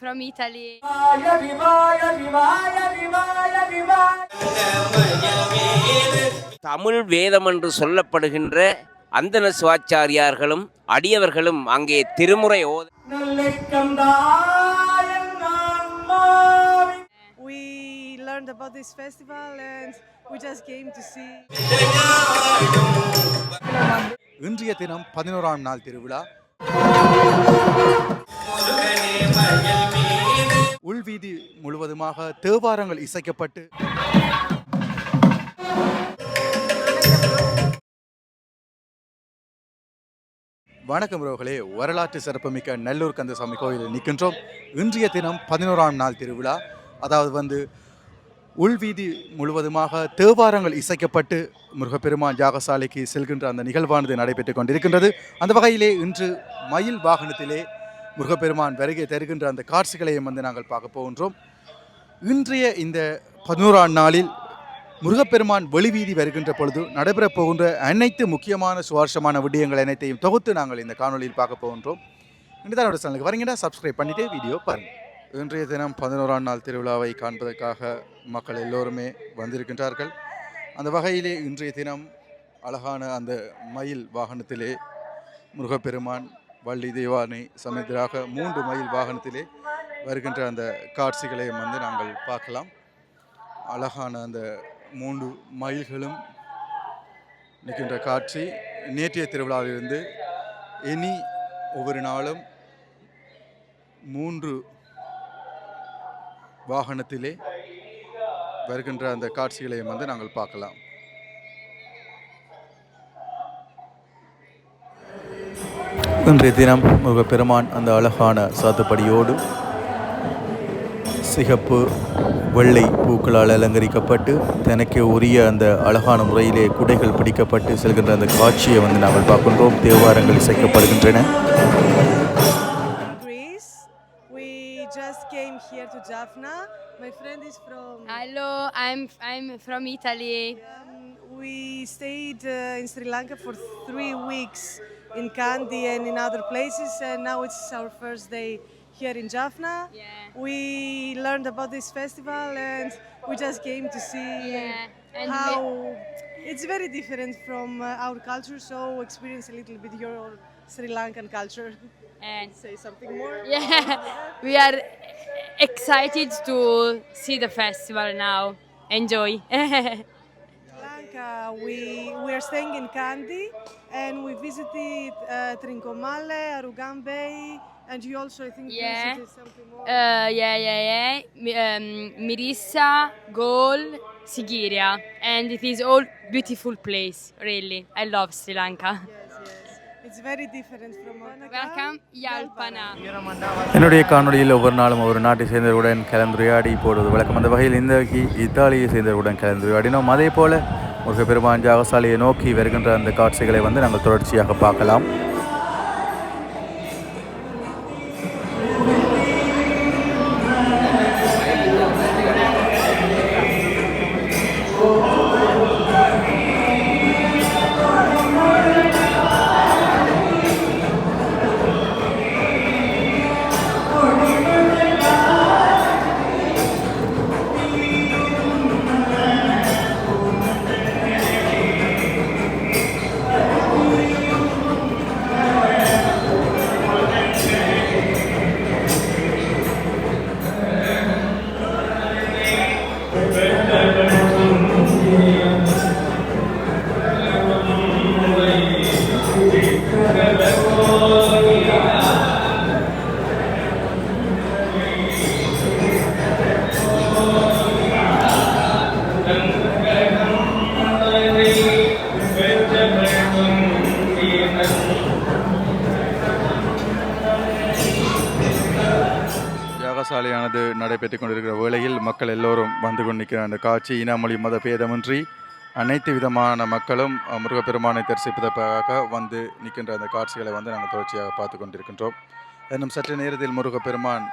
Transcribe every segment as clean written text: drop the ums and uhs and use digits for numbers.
from Italy. Tamil வேதம் என்று சொல்லப்படுகின்ற அந்தன சிவாச்சாரியார்களும் அடியவர்களும் அங்கே திருமுறை We learned about this festival and we just came to see. இன்றைய தினம் 11ஆம் நாள் திருவிழா. உள்வீதி முழுவதுமாக தேவாரங்கள் இசைக்கப்பட்டு வணக்கம் ரோகளே, வரலாற்று சிறப்புமிக்க நல்லூர் கந்தசாமி கோயிலில் நிற்கின்றோம். இன்றைய தினம் 11ஆம் நாள் திருவிழா. அதாவது உள்வீதி முழுவதுமாக தேவாரங்கள் இசைக்கப்பட்டு முருகப்பெருமான் யாகசாலைக்கு செல்கின்ற அந்த நிகழ்வானது நடைபெற்றுக் கொண்டிருக்கின்றது. அந்த வகையிலே இன்று மயில் வாகனத்திலே முருகப்பெருமான் வருகை தருகின்ற அந்த காட்சிகளையும் நாங்கள் பார்க்க போகின்றோம். இன்றைய இந்த 11ஆம் நாளில் முருகப்பெருமான் வெளிவீதி வருகின்ற பொழுது நடைபெறப் போகின்ற அனைத்து முக்கியமான சுவாரஸ்யமான விடயங்கள் அனைத்தையும் தொகுத்து நாங்கள் இந்த காணொலியில் பார்க்க போகின்றோம். இன்றைய சேனலுக்கு வரீங்கன்னா சப்ஸ்கிரைப் பண்ணிவிட்டு வீடியோ பாருங்கள். இன்றைய தினம் 11ஆம் நாள் திருவிழாவை காண்பதற்காக மக்கள் எல்லோருமே வந்திருக்கின்றார்கள். அந்த வகையிலே இன்றைய தினம் அழகான அந்த மயில் வாகனத்திலே முருகப்பெருமான் வள்ளி தெய்வானை சமேதராக 3 மயில் வாகனத்திலே வருகின்ற அந்த காட்சிகளையும் நாங்கள் பார்க்கலாம். அழகான அந்த 3 மயில்களும் நிற்கின்ற காட்சி நேற்றைய திருவிழாவிலிருந்து இனி ஒவ்வொரு நாளும் 3 வாகனத்திலே வருகின்ற அந்த காட்சிகளையும் நாங்கள் பார்க்கலாம். இன்றைய தினம் முருகப்பெருமான் அந்த அழகான சாத்துப்படியோடு சிகப்பு வெள்ளை பூக்களால் அலங்கரிக்கப்பட்டு தனக்கு உரிய அந்த அழகான முறையிலே குடைகள் பிடிக்கப்பட்டு செல்கின்ற அந்த காட்சியை நாங்கள் பார்க்கின்றோம். தேவாரங்கள் இசைக்கப்படுகின்றன. We just came here to Jaffna. My friend is from. Hello, I'm from Italy. We stayed in Sri Lanka for 3 weeks in Kandy and in other places, and now it's our first day here in Jaffna. We learned about this festival and we just came to see how it's very different from our culture, so experience a little bit your Sri Lankan culture. And say something more. We are excited to see the festival now. Enjoy. Lanka, we are staying in Kandy and we visited Trincomalee, Arugan Bay. And you also, I think, visited something more. Mirissa, Galle, Sigiriya, and it is all beautiful place. Really, I love Sri Lanka. It's very different from. Welcome, Yalpana. என்னுடைய காணொலியில் ஒவ்வொரு நாளும் ஒரு நாட்டை சேர்ந்தவருடன் கலந்துரையாடி போடுவது வழக்கம். அந்த வகையில் இந்த இத்தாலியை சேர்ந்தவருடன் கலந்துரையாடினோம். அதே போல முருகப்பெருமான் யாகசாலையை நோக்கி வருகின்ற அந்த காட்சிகளை நாங்கள் தொடர்ச்சியாக பார்க்கலாம். யாகசாலையானது நடைபெற்றுக் கொண்டிருக்கிற வேளையில் மக்கள் எல்லோரும் வந்து கொண்டிருக்கிற அந்த காட்சி இனமொழி மத பேதமின்றி அனைத்து விதமான மக்களும் முருகப்பெருமானை தரிசிப்பதற்காக வந்து நிற்கின்ற அந்த காட்சிகளை நாங்கள் தொடர்ச்சியாக பார்த்து கொண்டிருக்கின்றோம். இன்னும் சற்று நேரத்தில் முருகப்பெருமான்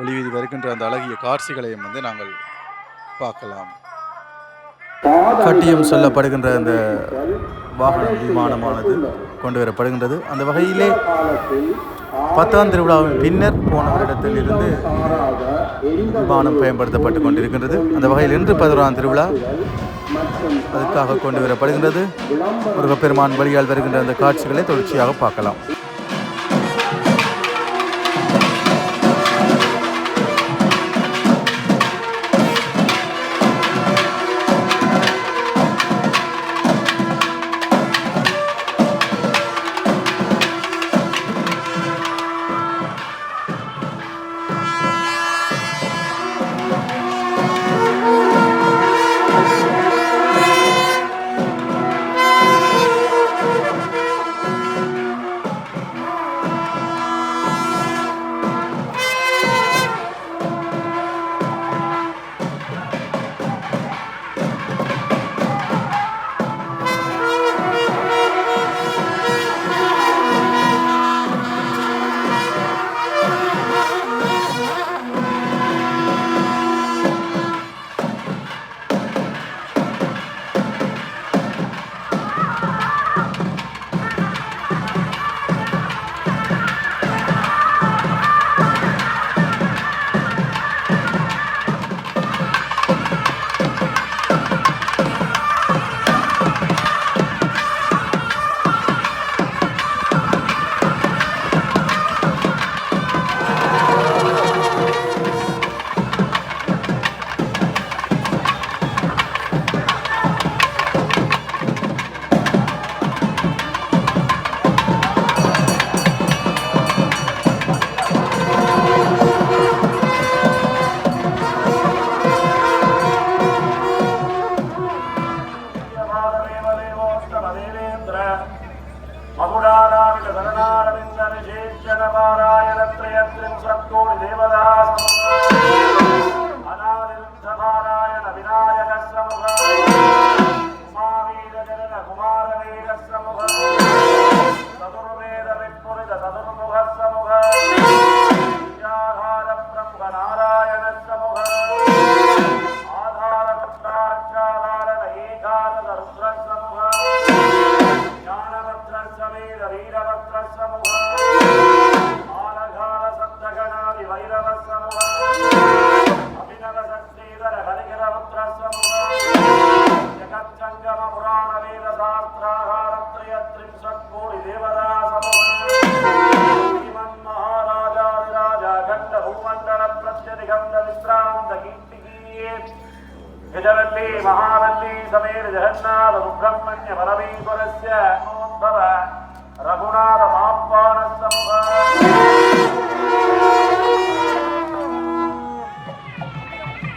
ஒளிவீதி வருகின்ற அந்த அழகிய காட்சிகளையும் நாங்கள் பார்க்கலாம். கட்டியம் சொல்லப்படுகின்ற அந்த வாகன விமானமானது கொண்டு வரப்படுகின்றது. அந்த வகையிலே 10ஆம் திருவிழாவின் பின்னர் போன வருடத்தில் இருந்து விமானம் பயன்படுத்தப்பட்டு கொண்டிருக்கின்றது. அந்த வகையில் இன்று 11ஆம் திருவிழா அதுக்காக கொண்டு வரப்படுகின்றது. முருகப்பெருமான் வழியால் வருகின்ற அந்த காட்சிகளை தொடர்ச்சியாக பார்க்கலாம்.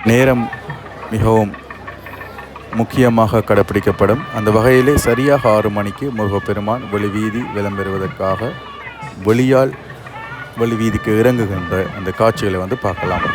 நேரம் மிகவும் முக்கியமாக கடைப்பிடிக்கப்படும். அந்த வகையிலே சரியாக 6 மணிக்கு முருகப்பெருமான் வெளிவீதி விளம்பெறுவதற்காக வெளிவீதிக்கு இறங்குகின்ற அந்த காட்சிகளை பார்க்கலாம்.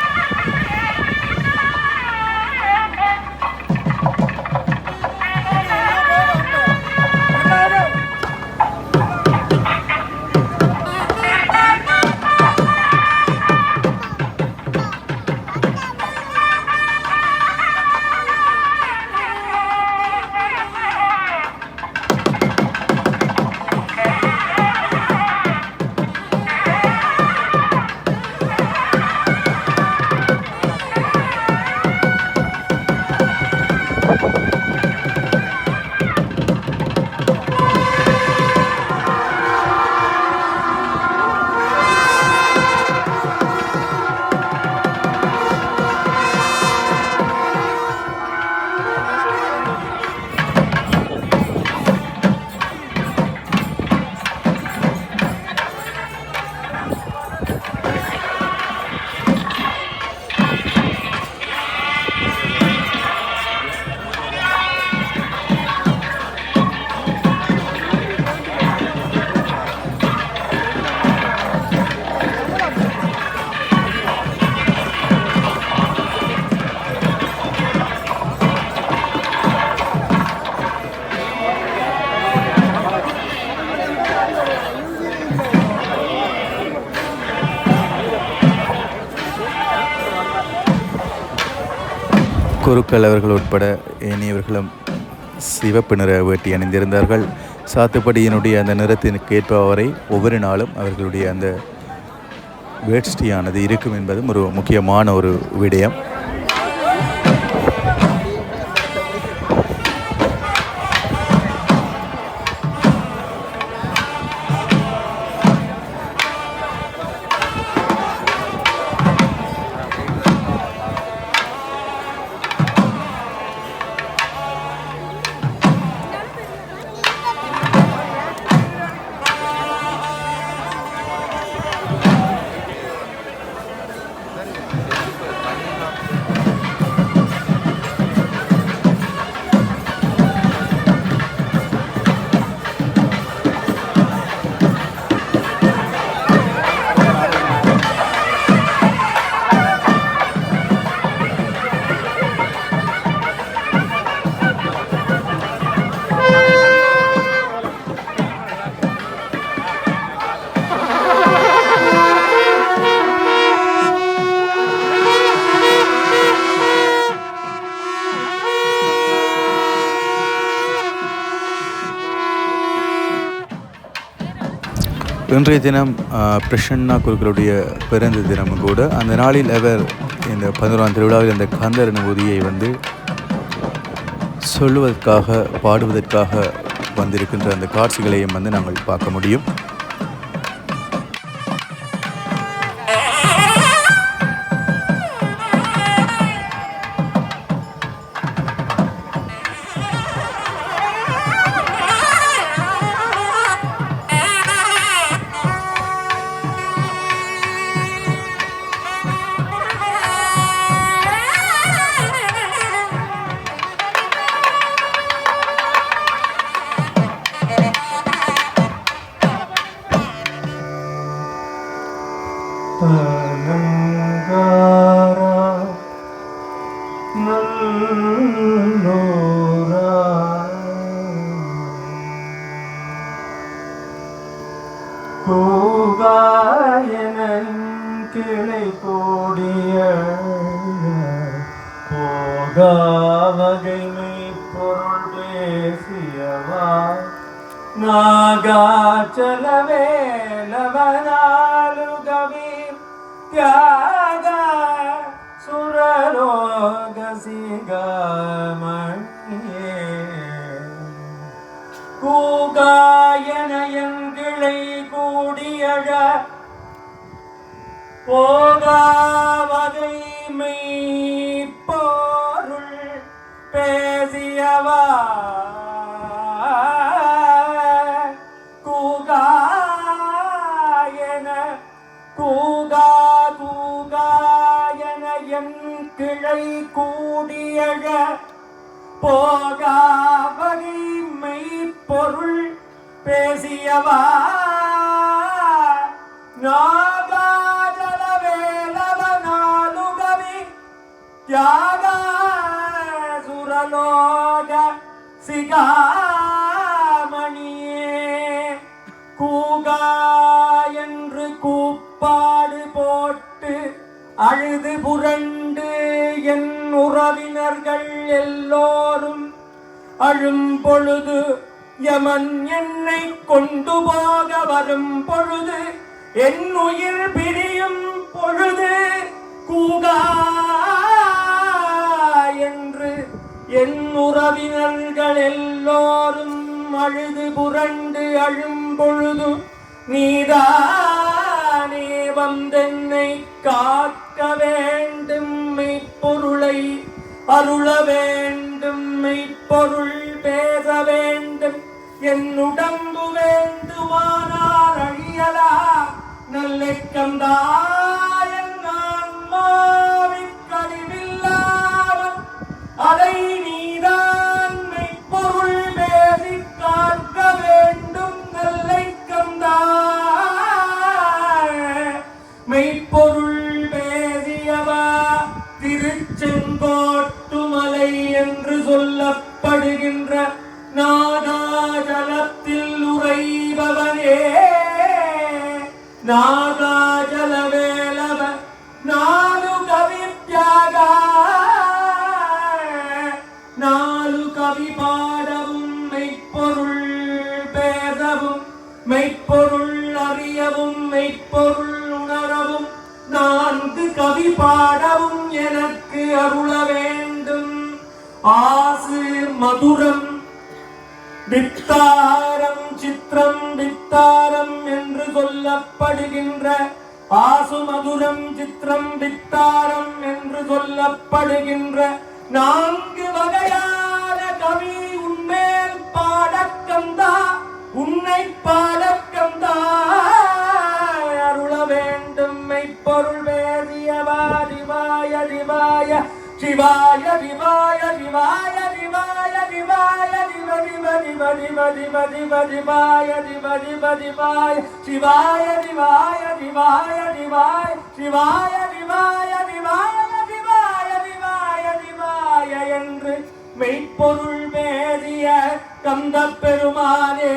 குருக்கள் அவர்கள் உட்பட ஏனையவர்களும் சிவப்பு நிற வேட்டி அணிந்திருந்தார்கள். சாத்துப்படியினுடைய அந்த நிறத்திற்கு ஏற்பவரை ஒவ்வொரு நாளும் அவர்களுடைய அந்த வேஷ்டியானது இருக்கும் என்பதும் ஒரு முக்கியமான ஒரு விடயம். இன்றைய தினம் பிரசன்னா குருக்களுடைய பிறந்த தினமும் கூட. அந்த நாளில் அவர் இந்த 11ஆம் திருவிழாவில் அந்த கந்தர் அனுபூதியை சொல்லுவதற்காக பாடுவதற்காக வந்திருக்கின்ற அந்த காட்சிகளையும் நாங்கள் பார்க்க முடியும். கிளை கூடிய வகைமை பொருள் பேசியவா நாகாச்சலவே லவனாலுகவி தியாக சுரலோக சிகமணியே கூகாயனயன் கிளை கூடியழ போகாவகைமை பொருள் பேசியவா கூகாயன என் கிளை கூடியழ போகாவகைமை பொருள் பேசியவா தியாக சுரலோக சிகாமணியே கூகா என்று கூப்பாடு போட்டு அழுது புரண்டு என் உறவினர்கள் எல்லோரும் அழும் பொழுது யமன் என்னை கொண்டு போக வரும் பொழுது என் உயிர் பிரியும் பொழுது கூகா என்று என் உறவினர்கள் எல்லோரும் அழுது புரண்டு அழும் பொழுது நீதானே வந்தென்னை காக்க வேண்டும் மெய்ப்பொருளை அருள வேண்டும் மெய்ப்பொருள் பேச வேண்டும் என் உடம்பு வேண்டுமானால் அழியலா நல்லை கந்தாயன் ஆன்மாவிற்கழிவில்லாமல் அதை நீதான் மெய்ப்பொருள் பேசி காக்க வேண்டும் நல்லை கந்தாய் மெய்ப்பொருள் பேசியவா திருச்செங்கோட்டுமலை என்று சொல்லப்படுகின்ற நாகாஜலத்தில் உறைபவனே நாகாஜலவேலவ நாலு கவி தியாக நாலு கவி பாடவும் மெய்ப்பொருள் பேசவும் மெய்ப்பொருள் அறியவும் மெய்ப்பொருள் உணரவும் நான்கு கவி பாடவும் எனக்கு அருள வேண்டும். ஆசு மதுரம் வித்தாரம் சித்திரம் வித்தாரம் என்று சொல்லப்படுகின்ற ஆசு மதுரம் சித்திரம் வித்தாரம் என்று சொல்லப்படுகின்ற நான்கு வகையான கவி உன்மேல் பாடக்கந்தா உன்னை பாடக்கந்தா அருள வேண்டும். மெய்ப்பொருள் வேதியவா திவாய திவாய சிவாய சிவாய சிவாய சிவாய சிவாய சிவ சிவ சிவ சிவ சிவ சிவ சிவாய சிவ சிவ சிவாய சிவாய சிவாய சிவாய சிவாய சிவாய சிவாய சிவாய சிவாய சிவாய சிவாய என்று மெய்ப்பொருள் வேதிய கந்த பெருமானே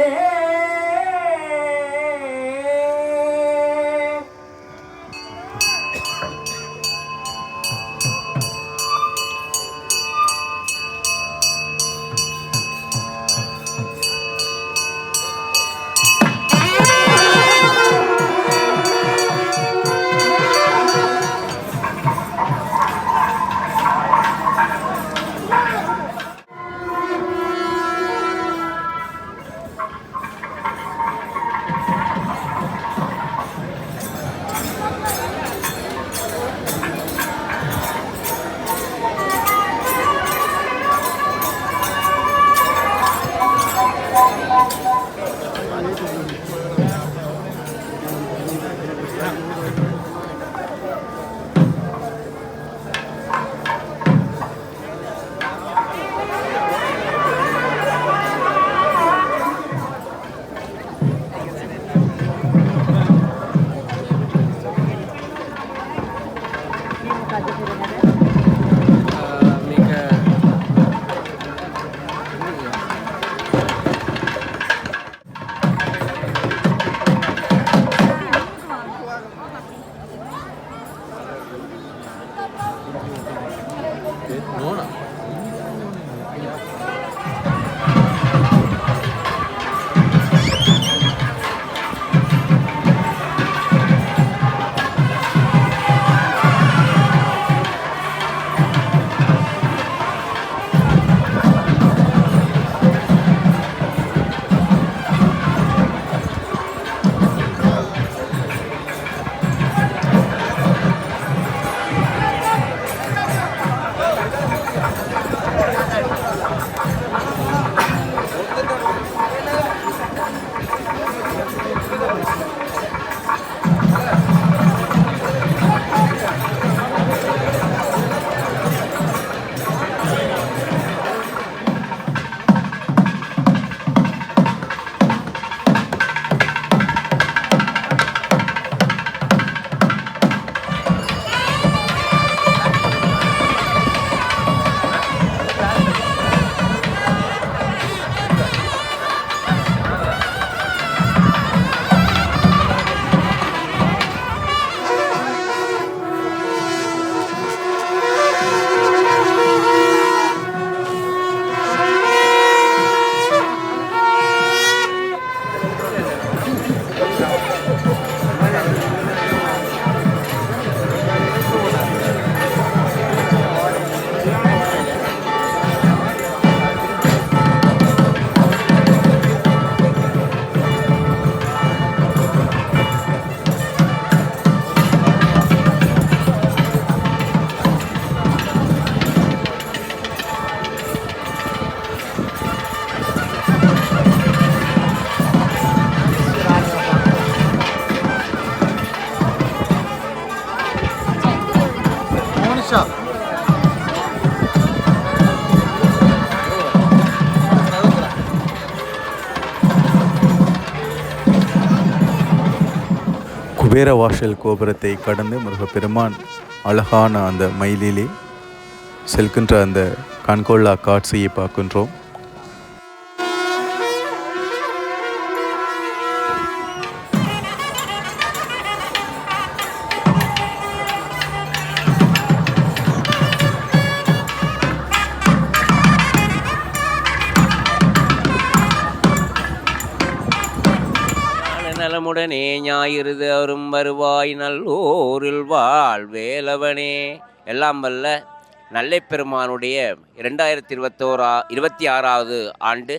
குபேரவாசல் கோபுரத்தை கடந்து முருகப்பெருமான் அழகான அந்த மயிலிலே செல்கின்ற அந்த கண்கொள்ளா காட்சியை பார்க்கின்றோம். என்னால் நலமுடனே ஞாயிறு தோறும் வருவாய் நல்லோரில் வாழ் வேலவனே. எல்லாம் வல்ல நல்லைப் பெருமானுடைய 2026வது ஆண்டு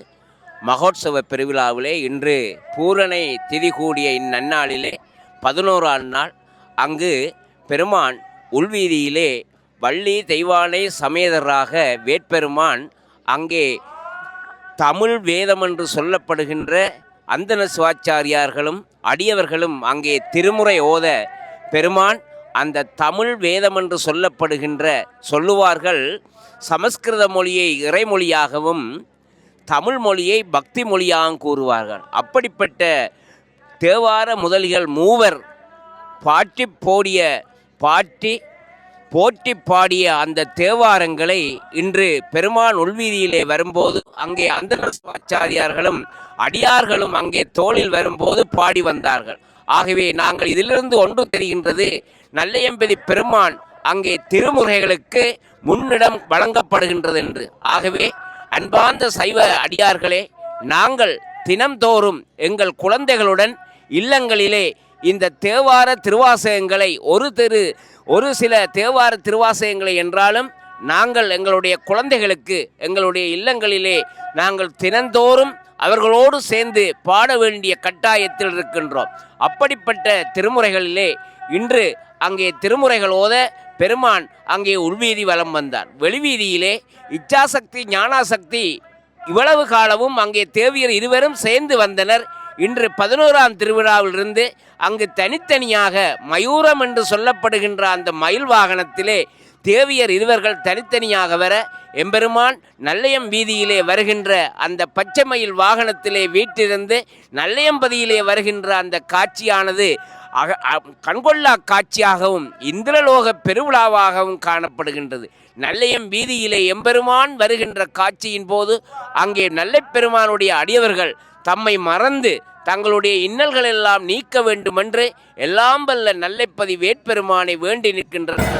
மகோத்சவ பெருவிழாவிலே இன்று பூரணை திதி கூடிய இந்நன்னாளிலே 11ஆம் நாள் அங்கு பெருமான் உள்வீதியிலே வள்ளி தெய்வானை சமேதராக வேட்பெருமான் அங்கே தமிழ் வேதம் என்று சொல்லப்படுகின்ற அந்தன சிவாச்சாரியார்களும் அடியவர்களும் அங்கே திருமுறை ஓத பெருமான் அந்த தமிழ் வேதம் என்று சொல்லுவார்கள் சமஸ்கிருத மொழியை இறைமொழியாகவும் தமிழ் மொழியை பக்தி மொழியாகவும் கூறுவார்கள். அப்படிப்பட்ட தேவார முதலிகள் மூவர் போற்றி பாடிய அந்த தேவாரங்களை இன்று பெருமான் உள்வீதியிலே வரும்போது அங்கே அந்தன சிவாச்சாரியார்களும் அடியார்களும் அங்கே தோளில் வரும்போது பாடி வந்தார்கள். ஆகவே நாங்கள் இதிலிருந்து ஒன்று தெரிகின்றது, நல்லையம்பதி பெருமான் அங்கே திருமுறைகளுக்கு முன்னிடம் வழங்கப்படுகின்றது என்று. ஆகவே அன்பார்ந்த சைவ அடியார்களே, நாங்கள் தினம்தோறும் எங்கள் குழந்தைகளுடன் இல்லங்களிலே இந்த தேவார திருவாசகங்களை ஒரு சில தேவார திருவாசகங்களை என்றாலும் நாங்கள் எங்களுடைய குழந்தைகளுக்கு எங்களுடைய இல்லங்களிலே நாங்கள் தினந்தோறும் அவர்களோடு சேர்ந்து பாட வேண்டிய கட்டாயத்தில் இருக்கின்றோம். அப்படிப்பட்ட திருமுறைகளிலே இன்று அங்கே திருமுறைகள் ஓத பெருமான் அங்கே உள்வீதி வலம் வந்தார். வெளிவீதியிலே இச்சாசக்தி ஞானாசக்தி இவ்வளவு காலமும் அங்கே தேவியர் இருவரும் சேர்ந்து வந்தனர். இன்று 11ஆம் திருவிழாவிலிருந்து அங்கு தனித்தனியாக மயூரம் என்று சொல்லப்படுகின்ற அந்த மயில் வாகனத்திலே தேவியர் இருவர்கள் தனித்தனியாக வர எம்பெருமான் நல்லையம் வீதியிலே வருகின்ற அந்த பச்சை மயில் வாகனத்திலே வீட்டிலிருந்து நல்லையம்பதியிலே வருகின்ற அந்த காட்சியானது கண்கொள்ளா காட்சியாகவும் இந்திரலோக பெருவிழாவாகவும் காணப்படுகின்றது. நல்லையம் வீதியிலே எம்பெருமான் வருகின்ற காட்சியின் போது அங்கே நல்லைப் பெருமானுடைய அடியவர்கள் தம்மை மறந்து தங்களுடைய இன்னல்கள் எல்லாம் நீக்க வேண்டுமென்று எல்லாம் வல்ல நல்லைப்பதி வேட்பெருமானை வேண்டி நிற்கின்றனர்.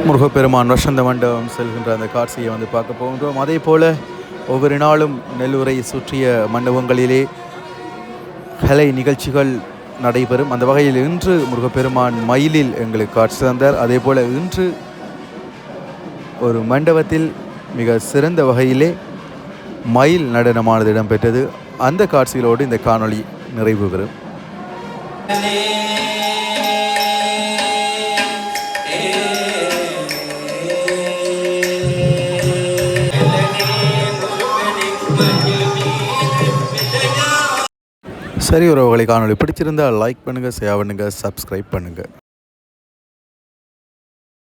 முருகப்பெருமான் வசந்த மண்டபம் செல்கின்ற அந்த காட்சியை பார்க்க போகின்றோம். அதே போல் ஒவ்வொரு நாளும் நெல்லூரை சுற்றிய மண்டபங்களிலே கலை நிகழ்ச்சிகள் நடைபெறும். அந்த வகையில் இன்று முருகப்பெருமான் மயிலில் எங்களுக்கு காட்சி தந்தார். அதே போல் இன்று ஒரு மண்டபத்தில் மிக சிறந்த வகையிலே மயில் நடனமானது இடம்பெற்றது. அந்த காட்சிகளோடு இந்த காணொளி நிறைவு பெறும். சரி, உறவுகளை காணொளி பிடிச்சிருந்தால் லைக் பண்ணுங்கள், ஷேர் பண்ணுங்கள், சப்ஸ்கிரைப் பண்ணுங்கள்.